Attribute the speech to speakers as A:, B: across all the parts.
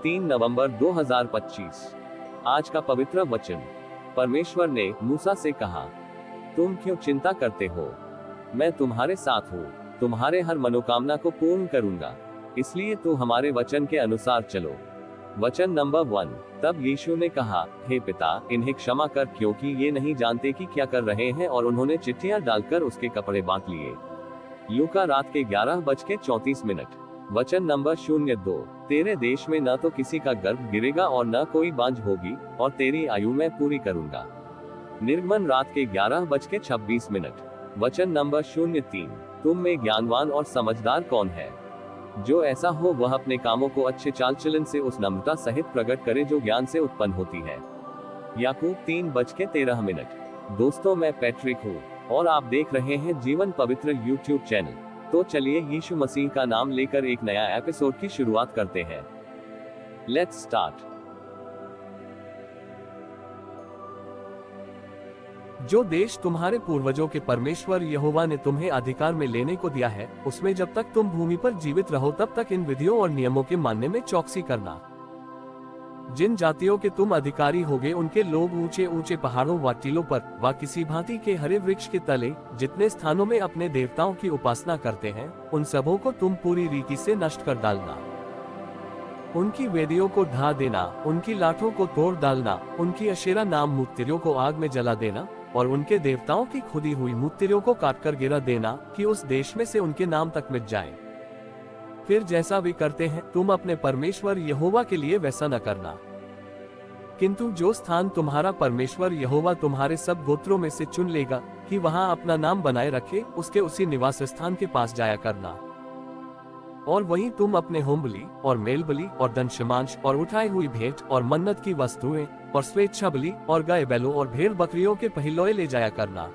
A: 3 नवंबर 2025। आज का पवित्र वचन। परमेश्वर ने मूसा से कहा, तुम क्यों चिंता करते हो? मैं तुम्हारे साथ हूँ, तुम्हारे हर मनोकामना को पूर्ण करूंगा, इसलिए तू हमारे वचन के अनुसार चलो। वचन नंबर 1। तब यीशु ने कहा, हे पिता, इन्हें क्षमा कर, क्योंकि ये नहीं जानते कि क्या कर रहे हैं। और उन्होंने चिट्ठियां डालकर उसके कपड़े बांट लिए। लूका रात के 11:34। वचन नंबर 02। तेरे देश में न तो किसी का गर्भ गिरेगा और न कोई बांझ होगी, और तेरी आयु मैं पूरी करूंगा। निर्गमन रात के 11:26। वचन नंबर 03। तुम में ज्ञानवान और समझदार कौन है? जो ऐसा हो वह अपने कामों को अच्छे चाल चलन से उस नम्रता सहित प्रकट करे जो ज्ञान से उत्पन्न होती है। याकूब 3:13। दोस्तों, मैं पैट्रिक हूँ और आप देख रहे हैं जीवन पवित्र यूट्यूब चैनल। तो चलिए यीशु मसीह का नाम लेकर एक नया एपिसोड की शुरुआत करते हैं। Let's start.
B: जो देश तुम्हारे पूर्वजों के परमेश्वर यहोवा ने तुम्हें अधिकार में लेने को दिया है, उसमें जब तक तुम भूमि पर जीवित रहो तब तक इन विधियों और नियमों के मानने में चौकसी करना। जिन जातियों के तुम अधिकारी होगे, उनके लोग ऊंचे ऊंचे पहाड़ों व टीलों पर व किसी भांति के हरे वृक्ष के तले, जितने स्थानों में अपने देवताओं की उपासना करते हैं, उन सबों को तुम पूरी रीति से नष्ट कर डालना। उनकी वेदियों को ढा देना, उनकी लाठों को तोड़ डालना, उनकी अशेरा नाम मूर्तियों को आग में जला देना, और उनके देवताओं की खुदी हुई मूर्तियों को काटकर गिरा देना, कि उस देश में से उनके नाम तक मिट जाएं। फिर जैसा भी करते हैं, तुम अपने परमेश्वर यहोवा के लिए वैसा न करना। किंतु जो स्थान तुम्हारा परमेश्वर यहोवा तुम्हारे सब गोत्रों में से चुन लेगा कि वहां अपना नाम बनाए रखे, उसके उसी निवास स्थान के पास जाया करना। और वहीं तुम अपने होम बलि और मेल बलि और दंशमांश और उठाई हुई भेंट और मन्नत की वस्तुएं और स्वेच्छा बलि और गाय बैलों और भेड़ बकरियों के पहिलौए ले जाया करना।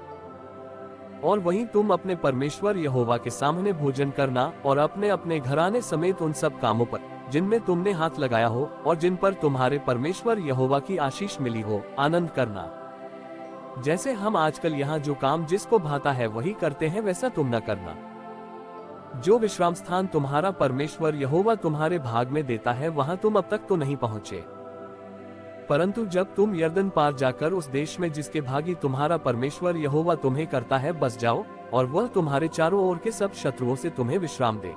B: और वहीं तुम अपने परमेश्वर यहोवा के सामने भोजन करना, और अपने अपने घराने समेत उन सब कामों पर जिनमें तुमने हाथ लगाया हो और जिन पर तुम्हारे परमेश्वर यहोवा की आशीष मिली हो, आनंद करना। जैसे हम आजकल यहाँ जो काम जिसको भाता है वही करते हैं, वैसा तुम न करना। जो विश्राम स्थान तुम्हारा परमेश्वर यहोवा तुम्हारे भाग में देता है, वहां तुम अब तक तो नहीं पहुँचे। परंतु जब तुम यरदन पार जाकर उस देश में जिसके भागी तुम्हारा परमेश्वर यहोवा तुम्हें करता है बस जाओ, और वह तुम्हारे चारों ओर के सब शत्रुओं से तुम्हें विश्राम दे,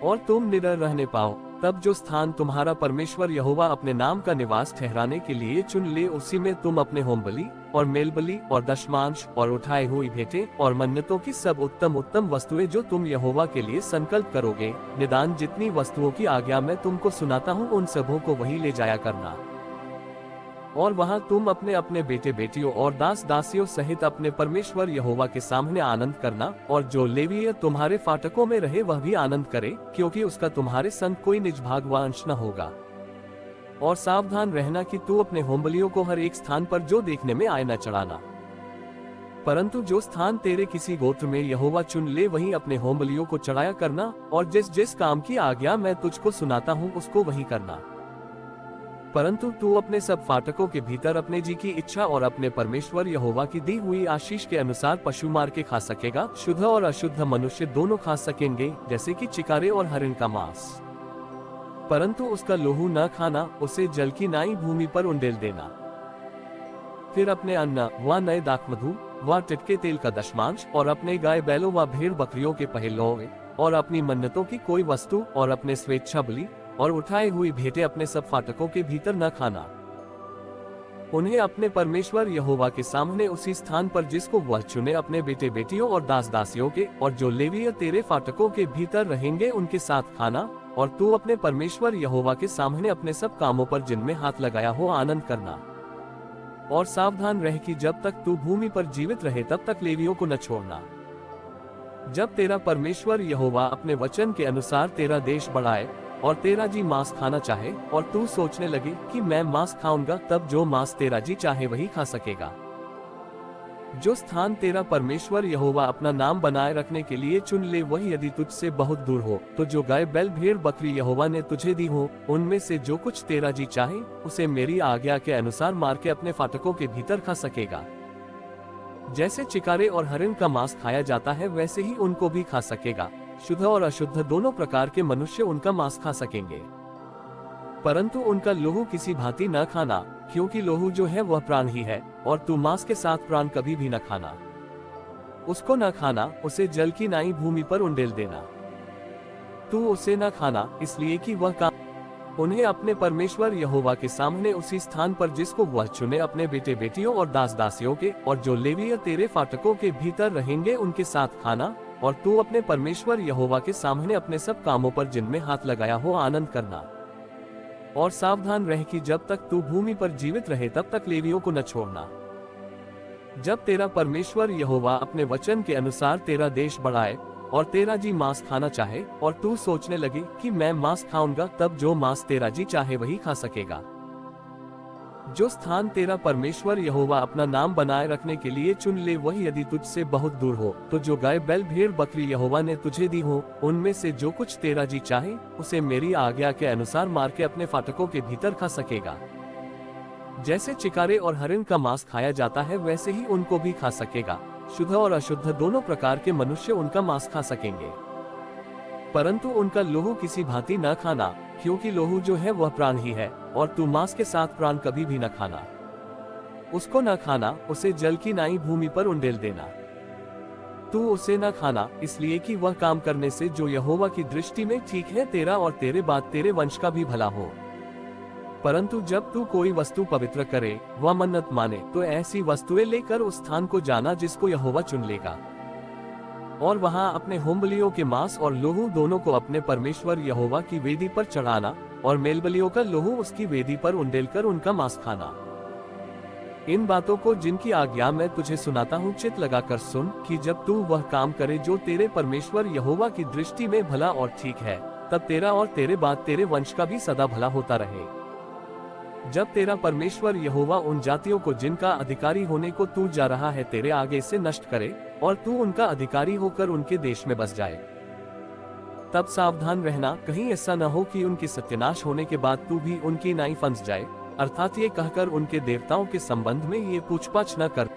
B: और तुम निडर रहने पाओ, तब जो स्थान तुम्हारा परमेश्वर यहोवा अपने नाम का निवास ठहराने के लिए चुन ले, उसी में तुम अपने होम बलि और मेल बलि और दशमांश और उठाई हुई भेंटें और मन्नतों की सब उत्तम उत्तम वस्तुएं जो तुम यहोवा के लिए संकल्प करोगे, निदान जितनी वस्तुओं की आज्ञा मैं तुमको सुनाता हूँ, उन सबों को वही ले जाया करना। और वहां तुम अपने अपने बेटे बेटियों और दास दासियों सहित अपने परमेश्वर यहोवा के सामने आनंद करना, और जो लेवीय तुम्हारे फाटकों में रहे वह भी आनंद करे, क्योंकि उसका तुम्हारे संग कोई निज भाग व अंश न होगा। और सावधान रहना कि तू अपने होमबलियों को हर एक स्थान पर जो देखने में आए न चढ़ाना, परंतु जो स्थान तेरे किसी गोत्र में यहोवा चुन ले वहीं अपने होमबलियों को चढ़ाया करना, और जिस जिस काम की आज्ञा मैं तुझको सुनाता हूँ उसको वही करना। परंतु तू अपने सब फाटकों के भीतर अपने जी की इच्छा और अपने परमेश्वर यहोवा की दी हुई आशीष के अनुसार पशु मार के खा सकेगा। शुद्ध और अशुद्ध मनुष्य दोनों खा सकेंगे, जैसे कि चिकारे और हरिण का मांस, परंतु उसका लोहू न खाना, उसे जल की नाई भूमि पर उंडेल देना। फिर अपने अन्न व नए दाखमधु व टिटके तेल का दशमांश, और अपने गाय बैलों व भेड़ बकरियों के पहिलौए, और अपनी मन्नतों की कोई वस्तु, और अपने स्वेच्छा बलि और उठाई हुई भेंटें अपने सब फाटकों के भीतर न खाना। उन्हें अपने परमेश्वर यहोवा के सामने उसी स्थान पर जिसको वह चुने अपने बेटे बेटियों और दास दासियों के, और जो लेवीय तेरे फाटकों के भीतर रहेंगे उनके साथ खाना। और तू अपने परमेश्वर यहोवा के सामने अपने सब कामों पर जिनमें हाथ लगाया हो आनंद करना। और सावधान रह कि जब तक तू भूमि पर जीवित रहे तब तक लेवियों को न छोड़ना। जब तेरा परमेश्वर यहोवा अपने वचन के अनुसार तेरा देश बढ़ाए और तेरा जी मांस खाना चाहे, और तू सोचने लगे कि मैं मांस खाऊंगा, तब जो मांस तेरा जी चाहे वही खा सकेगा। जो स्थान तेरा परमेश्वर यहोवा अपना नाम बनाए रखने के लिए चुन ले, वही यदि तुझसे बहुत दूर हो, तो जो गाय बैल भेड़ बकरी यहोवा ने तुझे दी हो, उनमें से जो कुछ तेरा जी चाहे उसे मेरी आज्ञा के अनुसार मार के अपने फाटकों के भीतर खा सकेगा। जैसे चिकारे और हरिण का मांस खाया जाता है, वैसे ही उनको भी खा सकेगा। शुद्ध और अशुद्ध दोनों प्रकार के मनुष्य उनका मांस खा सकेंगे। परंतु उनका लहू किसी भांति न खाना, क्योंकि लहू जो है वह प्राण ही है, और तू मांस के साथ प्राण कभी भी न खाना। उसको न खाना, उसे जल की नाई भूमि पर उंडेल देना। तू उसे न खाना, इसलिए कि वह काम उन्हें अपने परमेश्वर यहोवा के सामने उसी स्थान पर जिसको वह चुने अपने बेटे बेटियों और दास दासियों के और जो लेवीय तेरे फाटकों के भीतर रहेंगे उनके साथ खाना, और तू अपने परमेश्वर यहोवा के सामने अपने सब कामों पर जिनमें हाथ लगाया हो आनंद करना। और सावधान रह कि जब तक तू भूमि पर जीवित रहे तब तक लेवियों को न छोड़ना। जब तेरा परमेश्वर यहोवा अपने वचन के अनुसार तेरा देश बढ़ाए और तेरा जी मांस खाना चाहे और तू सोचने लगे कि मैं मांस खाऊंगा, तब जो मांस तेरा जी चाहे वही खा सकेगा। जो स्थान तेरा परमेश्वर यहोवा अपना नाम बनाए रखने के लिए चुन ले, वही यदि तुझसे बहुत दूर हो, तो जो गाय बैल भेड़ बकरी यहोवा ने तुझे दी हो, उनमें से जो कुछ तेरा जी चाहे उसे मेरी आज्ञा के अनुसार मार के अपने फाटकों के भीतर खा सकेगा। जैसे चिकारे और हरिण का मांस खाया जाता है, वैसे ही उनको भी खा सकेगा। शुद्ध और अशुद्ध दोनों प्रकार के मनुष्य उनका मांस खा सकेंगे, परंतु उनका लहू किसी भांति न खाना, क्योंकि लहू जो है वह प्राण ही है, और तू मांस के साथ प्राण कभी भी न खाना। उसको न खाना, उसे जल की नाई भूमि पर उंडेल देना। तू उसे न खाना, इसलिए कि वह काम करने से जो यहोवा की दृष्टि में ठीक है, तेरा और तेरे बाद तेरे वंश का भी भला हो। परंतु जब तू कोई वस्तु पवित्र करे व मन्नत माने, तो ऐसी वस्तुएं लेकर उस स्थान को जाना जिसको यहोवा चुन लेगा, और वहां अपने होमबलियों के मांस और लहू दोनों को अपने परमेश्वर यहोवा की वेदी पर चढ़ाना, और मेलबलियों का लहू उसकी वेदी पर उंडेल कर उनका मांस खाना। इन बातों को जिनकी आज्ञा मैं तुझे सुनाता हूँ चित लगाकर सुन, कि जब तू वह काम करे जो तेरे परमेश्वर यहोवा की दृष्टि में भला और ठीक है, तब तेरा और तेरे बाद तेरे वंश का भी सदा भला होता रहे। जब तेरा परमेश्वर यहोवा उन जातियों को जिनका अधिकारी होने को तू जा रहा है तेरे आगे से नष्ट करे, और तू उनका अधिकारी होकर उनके देश में बस जाए, तब सावधान रहना, कहीं ऐसा न हो कि उनके सत्यानाश होने के बाद तू भी उनकी नाई फंस जाए, अर्थात ये कहकर उनके देवताओं के संबंध में ये पूछपाछ न कर।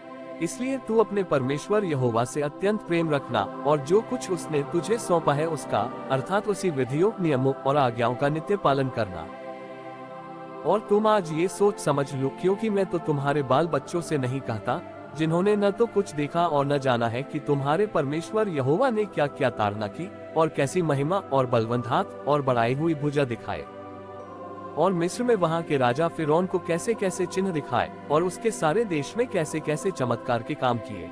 B: इसलिए तू अपने परमेश्वर यहोवा से अत्यंत प्रेम रखना, और जो कुछ उसने तुझे सौंपा है उसका, अर्थात उसी विधियों नियमों और आज्ञाओं का नित्य पालन करना। और तुम आज ये सोच समझ लो, क्योंकि मैं तो तुम्हारे बाल बच्चों से नहीं कहता, जिन्होंने न तो कुछ देखा और न जाना है, कि तुम्हारे परमेश्वर यहोवा ने क्या क्या ताड़ना की और कैसी महिमा और बलवंत हाथ और बढ़ाई हुई भुजा दिखाए, और मिस्र में वहां के राजा फिरौन को कैसे कैसे चिन्ह दिखाए, और उसके सारे देश में कैसे कैसे चमत्कार के काम किए,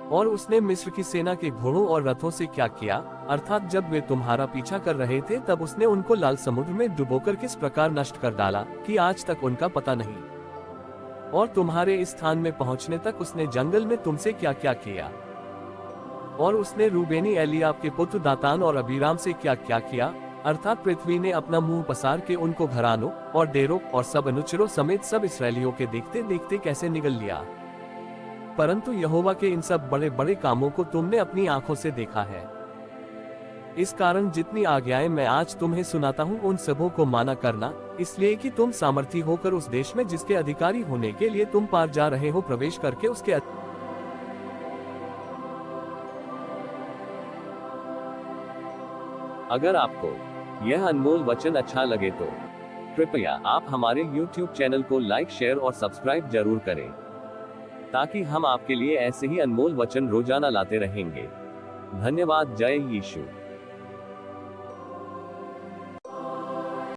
B: और उसने मिस्र की सेना के घोड़ों और रथों से क्या किया, अर्थात जब वे तुम्हारा पीछा कर रहे थे तब उसने उनको लाल समुद्र में डुबोकर किस प्रकार नष्ट कर डाला कि आज तक उनका पता नहीं। और तुम्हारे इस स्थान में पहुंचने तक उसने जंगल में तुमसे क्या क्या किया। और उसने रूबेनी एलियाब के पुत्र दातान और अबीराम से क्या क्या किया, अर्थात पृथ्वी ने अपना मुंह पसार के उनको घरानों और डेरों और सब अनुचरों समेत सब इसराइलियों के देखते देखते कैसे निगल लिया। परंतु यहोवा के इन सब बड़े बड़े कामों को तुमने अपनी आंखों से देखा है। इस कारण जितनी आज्ञाएं मैं आज तुम्हें सुनाता हूँ उन सबों को माना करना, इसलिए कि तुम सामर्थी होकर उस देश में जिसके अधिकारी होने के लिए तुम पार जा रहे हो प्रवेश करके उसके
A: अगर आपको यह अनमोल वचन अच्छा लगे तो कृपया आप हमारे YouTube चैनल को लाइक शेयर और सब्सक्राइब जरूर करें, ताकि हम आपके लिए ऐसे ही अनमोल वचन रोजाना लाते रहेंगे। धन्यवाद। जय यीशु।